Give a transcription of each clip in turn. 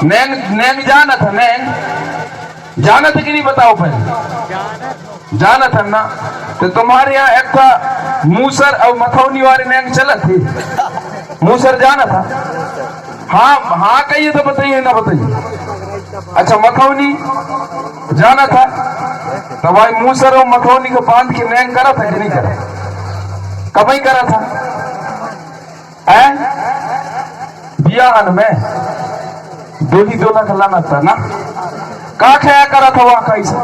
नैन नैन जाना था, नैन जाना था कि नहीं बताओ पहले? जाना था ना। तो तुम्हारे यहाँ एक था मूसर और मथौनी वाले नैन चला थे, मूसर जाना था? हाँ हाँ कहिए तो बताइए ना बताइए। अच्छा मथौनी जाना था, तो भाई मूसर और मथौनी को बांध के नैन करा था कि नहीं करा? कब ही करा था? बियाहन में दो ही दोला का लाना था ना, का खाया करा था वहां कैसे?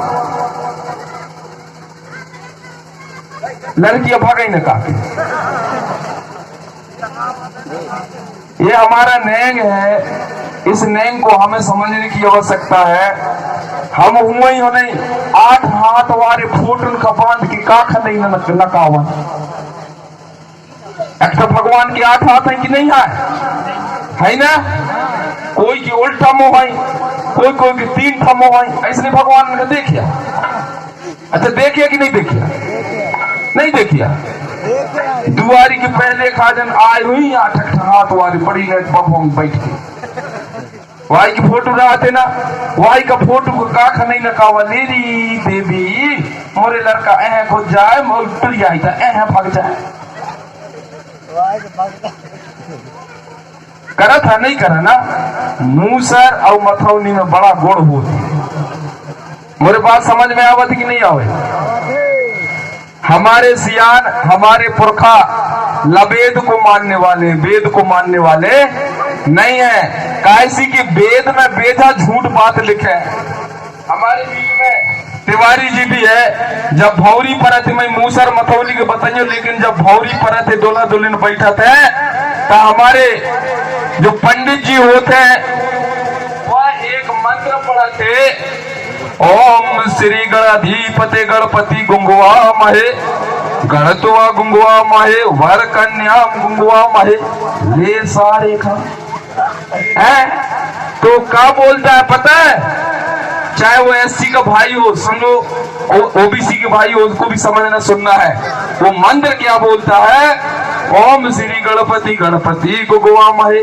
लड़कियां भागई न का? ये हमारा नैंग है, इस नैंग को हमें समझने की आवश्यकता है। हम हुए ही हो नहीं 8 हाथ वाले फोटन का बांध के का खा नहीं नकावा। एक तो भगवान के 8 हाथ है कि नहीं है ना? कोई की उल्टा मुंह है, कोई कोई की 3 ठा मुंह है, ऐसे भगवान ने देखिया। अच्छा देखिया कि नहीं देखिया? नहीं देखिया। दुआरी के पहले खाजन आए हुई 8 हाथ वाली बड़ी नेट बम बैठ के वाई की फोटो रहते ना, वाई का फोटो को काख नहीं नकावा। लेरी देवी मोरे लड़का ऐ को जाए मोर टुर जाए था ऐ भाग जाए। करा था नहीं करा ना? मूसर और मथौनी में बड़ा गुण होती। मेरे बात समझ में आवत कि नहीं आवे? हमारे सियान हमारे पुरखा लवेद को मानने वाले, वेद को मानने वाले नहीं है। कैसी की वेद में बेजा झूठ बात लिखे है। हमारे बीच में तिवारी जी भी है, जब भौरी परत में मूसर मथौली के बताइए, लेकिन जब भौरी परत दोला दुल्हन बैठा थे तो हमारे जो पंडित जी होते हैं वह एक मंत्र पढ़ते, ओम श्री गणाधिपति गणपति गुंगुआ महे गणतुआ गुंगुआ महे वर कन्या गुंगुआ महे ले सारे खा है। तो क्या बोलता है पता है? चाहे वो एससी का भाई हो, सुनो, ओबीसी के भाई हो, उसको भी समझना सुनना है। वो मंत्र क्या बोलता है? ओम श्री गणपति गणपति गुंगुआ महे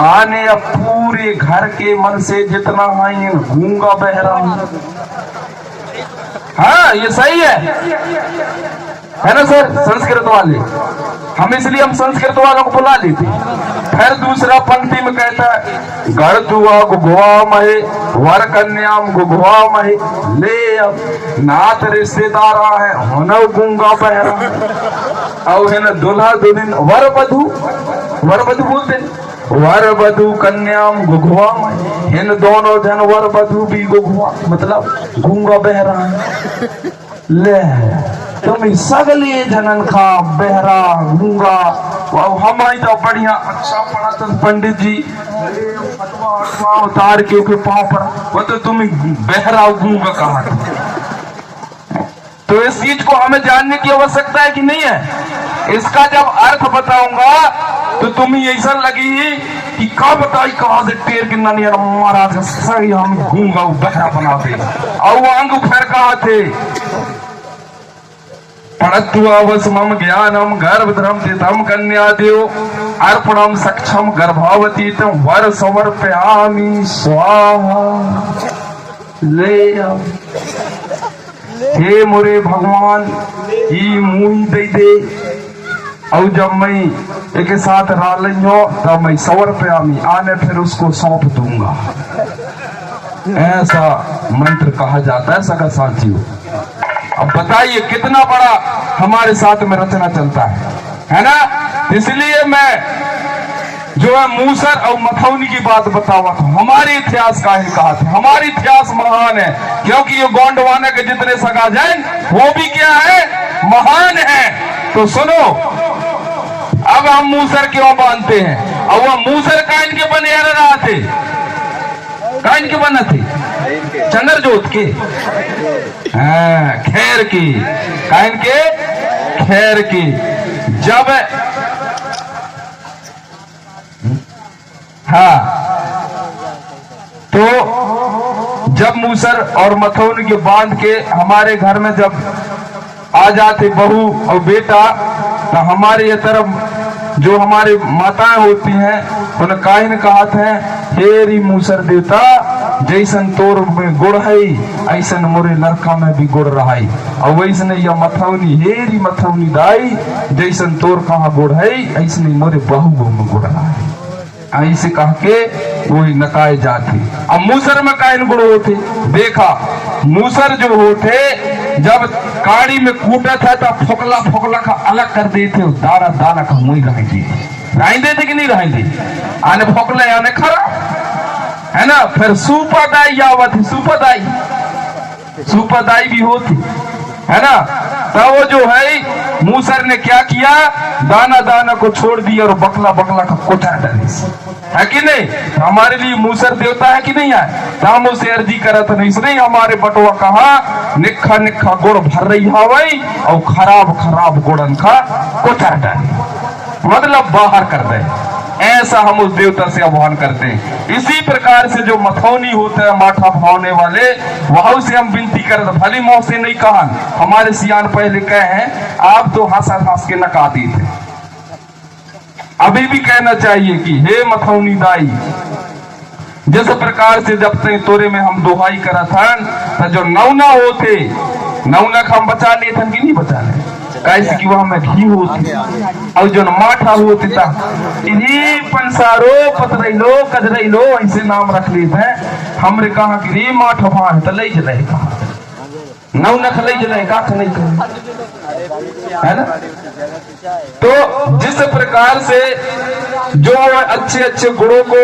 आने अब पूरे घर के मन से जितना है गूंगा बहरा। हाँ ये सही है ना सर? संस्कृत वाले हम, इसलिए हम संस्कृत वालों को बुला लेते। फिर दूसरा पंक्ति में कहता है गणतुआ गुगुआ महे वर कन्याम गुगुआ महे ले अब नात रिश्तेदार है होना गूंगा बहरा। और है ना दुल्हा दुल्हन वर वधु बोलते, वर वधु कन्याम गुगुआ महे, इन दोनों जन वर वधु भी गुगुआ मतलब गूंगा बहरा ले। तुम सगले जनन खा बहरा गूंगा। हम तो बढ़िया अच्छा पढ़ा तो पंडित जी उतार के पाँव पर, वो तो तुम बहरा गूंगा कहा। तो इस चीज को हमें जानने की आवश्यकता है कि नहीं है? इसका जब अर्थ बताऊंगा तो तुम्हें ऐसा लगी कि का बताई कहा से टेर के नानी महाराज सही हम गूंगा बहरा बना दे। और वो अंग फिर कहा थे पणत्वावसमं ज्ञानम गर्भधरम तीतम कन्या देव अर्पणम सक्षम गर्भावती तम वर समर्पयामि स्वाहा। ले हे मोरे भगवान ई मुंह दे दे, और जब मैं एक साथ रालियो तब मैं 100 रुपया में आने फिर उसको सौंप दूंगा। ऐसा मंत्र कहा जाता है सगा साथियों। अब बताइए कितना बड़ा हमारे साथ में रचना चलता है ना? इसलिए मैं जो है मूसर और मथौनी की बात बतावा था। हमारे इतिहास का ही कहा था, हमारी इतिहास महान है, क्योंकि ये गोंडवाना के जितने सगा जैन वो भी क्या है? महान है। तो सुनो, अब हम मूसर क्यों बांधते हैं? और वह मूसर काइन के बने रहा थे, काइन के बना थे चंद्रजोत के, खैर की, काइन के खैर की। जब तो जब मूसर और मथौनी के बांध के हमारे घर में जब आ जाते बहू और बेटा, तो हमारे ये तरफ जो हमारी माताएं होती हैं उन्हें काइन कहा था हेरी मूसर देवता जैसन तोर में गुड़ है ऐसन मोरे लड़का में भी गुड़ रहा है, और वैसने यह मथौनी हेरी मथौनी दाई जैसन तोर कहाँ गुड़ है ऐसने मोरे बहू में गुड़ रहा है। ऐसे कह के वही नकाए जाते। अब मूसर में कायन गुड़ होते, देखा मूसर जो होते जब काड़ी में कूटा था तो फोकला फोकला का अलग कर देते, दाना दाना का मुई रह देते कि नहीं रह देते, आने फोकले आने खरा है ना। फिर सुपदाई आवत है, सुपदाई भी होती है ना। तो वो जो है मूसर ने क्या किया, दाना दाना को छोड़ दिया और बकला बकला का कोटा डाली, है कि नहीं। तो हमारे लिए मूसर देवता है कि नहीं है। तो हम उसे अर्जी करत नहीं, इसलिए हमारे बटुआ कहा निखा निखा गुड़ भर रही हवाई और खराब खराब गुड़न का कोटा डाली, मतलब बाहर कर दे। ऐसा हम उस देवता से आह्वान करते हैं। इसी प्रकार से जो मथौनी होता है माठा भावने वाले, वहां से हम विनती करते, भली मोह से नहीं कहा, हमारे सियान पहले कहे हैं, आप तो हंस हंस के नकाती थे, अभी भी कहना चाहिए कि हे मथौनी दाई, जिस प्रकार से जब तक तोरे में हम दोहाई करा था, तो जो नौना होते नौना का हम बचा लिए थे कि नहीं बचा ले, कैसे कि वहां में घी होती और जो माठा होती था, इन्हीं पंसारो पतरैलो कजरैलो ऐसे नाम रख लेते हैं। हमरे कहा कि रे माठा वहां तो ले जले कहा नौ नख ले जले का नहीं है ना। तो जिस प्रकार से जो अच्छे अच्छे गुणों को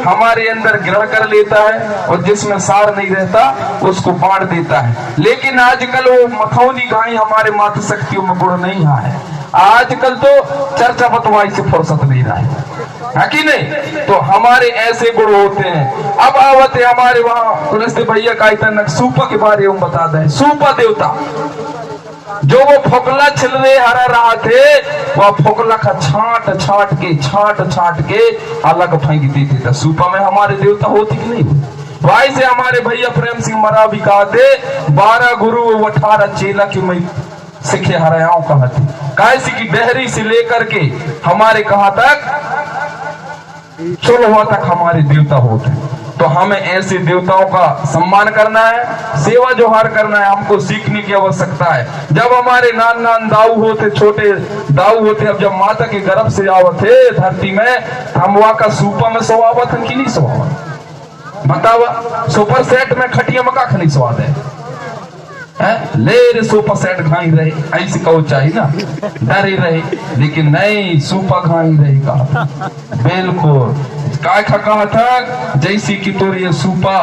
हमारे अंदर ग्रहण कर लेता है और जिसमें सार नहीं रहता उसको बांट देता है, लेकिन आजकल वो मथौनी गाय हमारे मातृ शक्तियों में गुण नहीं है। आजकल तो चर्चा बतवाई से फुर्सत नहीं रहा है कि नहीं। तो हमारे ऐसे गुण होते हैं। अब आवत है हमारे वहां तुलसी भैया का इतना सूपा के बारे में बता दें। सूपा देवता जो वो फोकला छिल रहे हरा रहा थे, वह फोकला का छाट छाट के अलग फेंक देते थे। सूपा में हमारे देवता होती कि नहीं। भाई से हमारे भैया प्रेम सिंह मरा भी कहा थे 12 गुरु 18 चेला की मैं सिखे हरायाओं कहा थे। कैसी की बहरी से लेकर के हमारे कहा तक चुलवा तक हमारे देवता होते हैं। तो हमें ऐसे देवताओं का सम्मान करना है, सेवा जोहार करना है, हमको सीखने की आवश्यकता है। जब हमारे नान नान दाऊ होते, छोटे दाऊ होते, अब जब माता के गर्भ से आवत थे धरती में, हम वहां का सूपा में सोआवत है कि नहीं सोआवत बतावा। सुपर सेट में खटिया में का नहीं स्वाद है ले रे सोफा सेट घाई रहे ऐसे कहो चाहिए ना, डरे रहे, लेकिन नहीं सोफा घाई रहेगा बिल्कुल। काय खा कहा था जैसे कि तो ये सोफा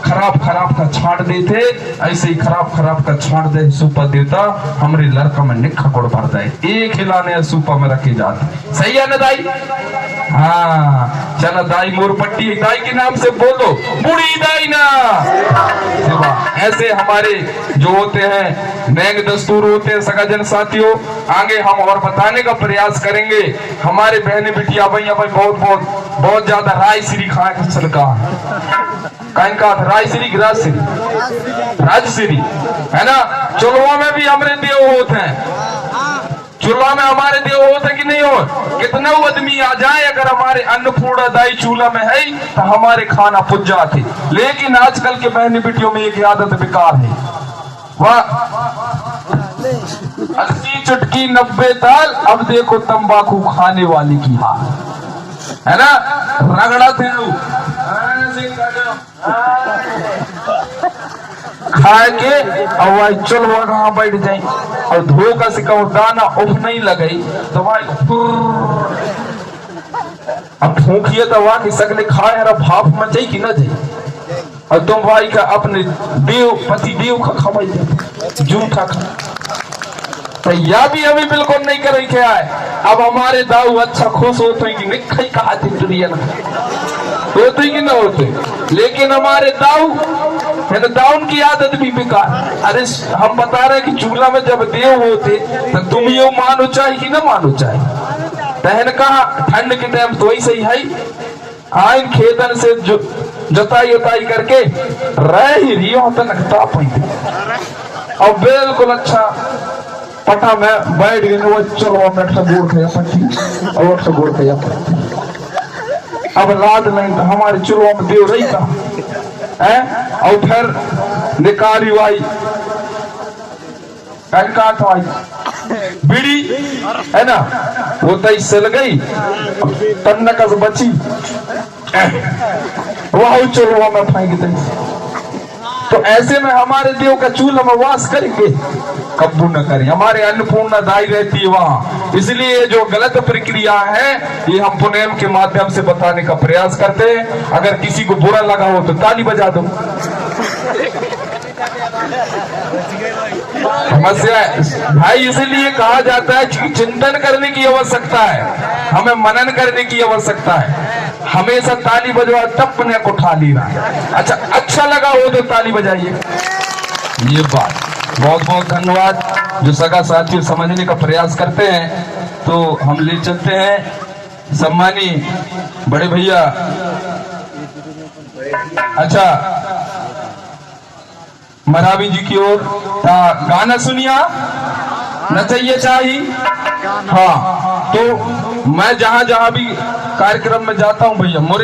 खराब खराब का छाट देते, ऐसे ही खराब खराब का छाट दे सोफा देता हमरे लड़का में निखा गुड़ भर दे, एक हिलाने सोफा में रखे जाते। सही है ना दाई। हाँ चलो दाई मोर पट्टी दाई के नाम से बोलो बूढ़ी दाई ना। ऐसे हमारे जो होते हैं नेक दस्तूर होते हैं सगाजन साथियों, आगे हम और बताने का प्रयास करेंगे। हमारे बहने बिटिया भैया भाई बहुत ज्यादा राय श्री खाए का छलका का राय श्री राजश्री है ना। चुलवा में भी हमारे देव होते हैं, चूल्हा में हमारे देव होते कि नहीं हो। कितना आदमी आ जाए अगर हमारे अन्नपूर्णा दाई चूल्हा में है तो हमारे खाना पुज जाते। लेकिन आजकल के बहनी बेटियों में एक आदत बेकार है, वह 80 चुटकी 90 ताल, अब देखो तंबाकू खाने वाले की हाल है ना। रगड़ा थे खाए के और वही चुलवा कहाँ बैठ जाए और धोखा से कहो दाना उफ नहीं लगई तो भाई अब फूकिए तो वहां की सकले खाए हरा भाप में जाए कि ना जाए। और तुम भाई का अपने देव पति देव का खवाई जूठा खा तो या भी अभी बिल्कुल नहीं करे क्या है। अब हमारे दाऊ अच्छा खुश होते हैं कि निखई कहा थी दुनिया होते कि ना होते, लेकिन हमारे दाऊ है तो दाउन की आदत भी बेकार। अरे हम बता रहे कि चूल्हा में जब देव होते तो तुम ये मानो चाहे कि ना मानो चाहे। तहन कहा ठंड के टाइम तो ऐसे ही है, आइन खेतन से जोताई उताई करके रह ही रियो तनकता पैदे और बिल्कुल अच्छा पटा में बैठ गए वो चलो मैं गोड़ खाया पट्टी और गोड़ खाया पट्टी। अब लाद नहीं तो हमारे चुलवा में देव रही था है। और फिर निकारी भाई काट भाई बीड़ी है ना, वो तई सिल गई, तन्नकस बची वह चुलवा में फेंक दी। तो ऐसे में हमारे देव का चूल्हा में वास करेंगे, कब्बू न करें। हमारे अन्नपूर्णा दाई रहती है वहां, इसलिए जो गलत प्रक्रिया है ये हम पुनेम के माध्यम से बताने का प्रयास करते हैं। अगर किसी को बुरा लगा हो तो ताली बजा दो। समस्या भाई, इसलिए कहा जाता है कि चिंतन करने की आवश्यकता है, हमें मनन करने की आवश्यकता है। हमेशा ताली बजवा तब पुण्य को उठा लेना। अच्छा लगा हो तो ताली बजाइए। ये बात बहुत बहुत धन्यवाद। जो सगा साथी समझने का प्रयास करते हैं तो हम ले चलते हैं सम्मानी बड़े भैया। अच्छा, मरावी जी की ओर गाना सुनिया न चाहिए चाहिए। हाँ, तो मैं जहां जहां भी कार्यक्रम में जाता हूं भैया मोरे